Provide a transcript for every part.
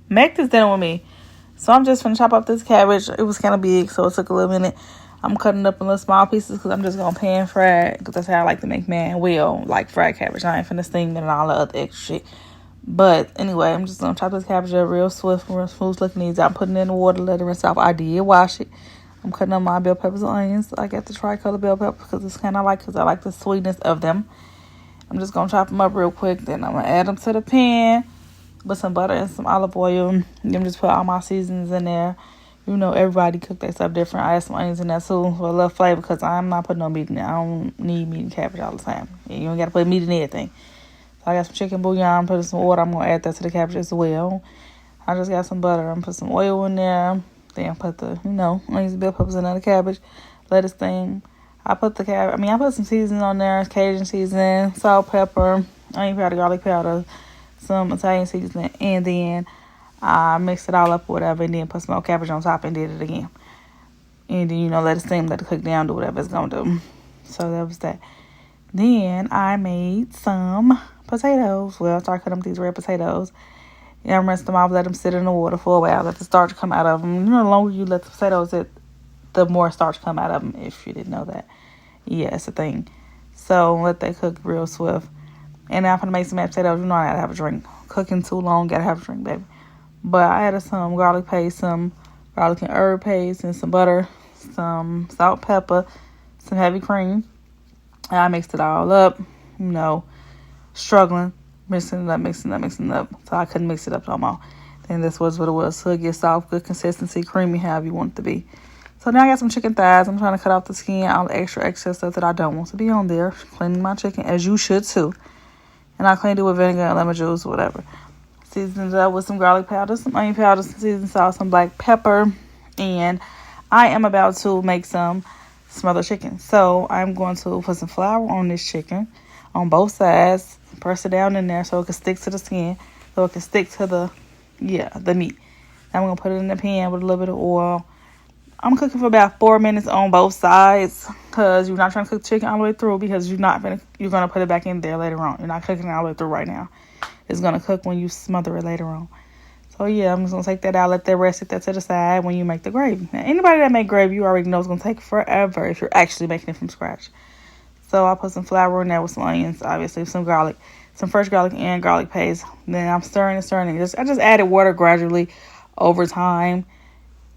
make this dinner with me. So I'm just gonna chop up this cabbage. It was kind of big, so it took a little minute. I'm cutting up in little small pieces because I'm just gonna pan fry it, because that's how I like to make like fried cabbage. I ain't finna steam it and all the other extra shit. But anyway, I'm just gonna chop this cabbage up real swift, real smooth looking easy. I'm putting it in the water, let it rinse off. I did wash it. I'm cutting up my bell peppers and onions. I got the tricolor bell pepper because I like the sweetness of them. I'm just gonna chop them up real quick. Then I'm gonna add them to the pan with some butter and some olive oil. And then just put all my seasonings in there. You know, everybody cook their stuff different. I add some onions in there too for a little flavor because I'm not putting no meat in there. I don't need meat and cabbage all the time. You ain't gotta put meat in everything. So I got some chicken bouillon, put some water. I'm gonna add that to the cabbage as well. I just got some butter. I'm gonna put some oil in there. Then put the, onions, bell peppers, and the cabbage. Let it steam. I put some seasoning on there, Cajun seasoning, salt, pepper, onion powder, garlic powder, some Italian seasoning, and then I mixed it all up or whatever, and then put some more cabbage on top and did it again. And then, let it steam, let it cook down, do whatever it's gonna do. So that was that. Then I made some potatoes. Well, I started cutting up these red potatoes. And I rinsed them off, let them sit in the water for a while, let the starch come out of them. The longer you let the potatoes sit, the more starch come out of them, if you didn't know that. Yeah, it's a thing. So let that cook real swift. And now I'm going to make some mashed potatoes. I gotta have a drink. Cooking too long, gotta have a drink, baby. But I added some garlic paste, some garlic and herb paste, and some butter, some salt, pepper, some heavy cream. And I mixed it all up, struggling. Mixing it up. So I couldn't mix it up no more. Then this was what it was. So it gets soft, good consistency, creamy, however you want it to be. So now I got some chicken thighs. I'm trying to cut off the skin, all the extra excess stuff that I don't want to be on there. Cleaning my chicken, as you should too. And I cleaned it with vinegar and lemon juice or whatever. Seasoned it up with some garlic powder, some onion powder, some seasoned salt, some black pepper. And I am about to make some smothered chicken. So I'm going to put some flour on this chicken on both sides. Press it down in there so it can stick to the skin, so it can stick to the meat. I'm going to put it in the pan with a little bit of oil. I'm cooking for about 4 minutes on both sides because you're not trying to cook chicken all the way through, because you're going to put it back in there later on. You're not cooking it all the way through right now. It's going to cook when you smother it later on. So, yeah, I'm just going to take that out, let that rest, set that to the side when you make the gravy. Now, anybody that make gravy, you already know it's going to take forever if you're actually making it from scratch. So I put some flour in there with some onions, obviously, some garlic, some fresh garlic and garlic paste. Then I'm stirring. I just added water gradually over time.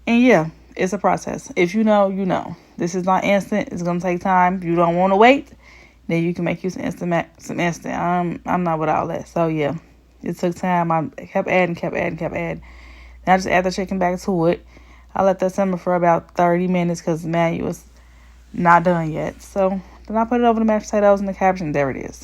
And yeah, it's a process. If you know, you know. This is not instant. It's going to take time. If you don't want to wait, then you can make you some instant. I'm not with all that. So yeah, it took time. I kept adding. Then I just add the chicken back to it. I let that simmer for about 30 minutes because, man, it was not done yet. So then I put it over the mashed potatoes and the cabbage, and there it is.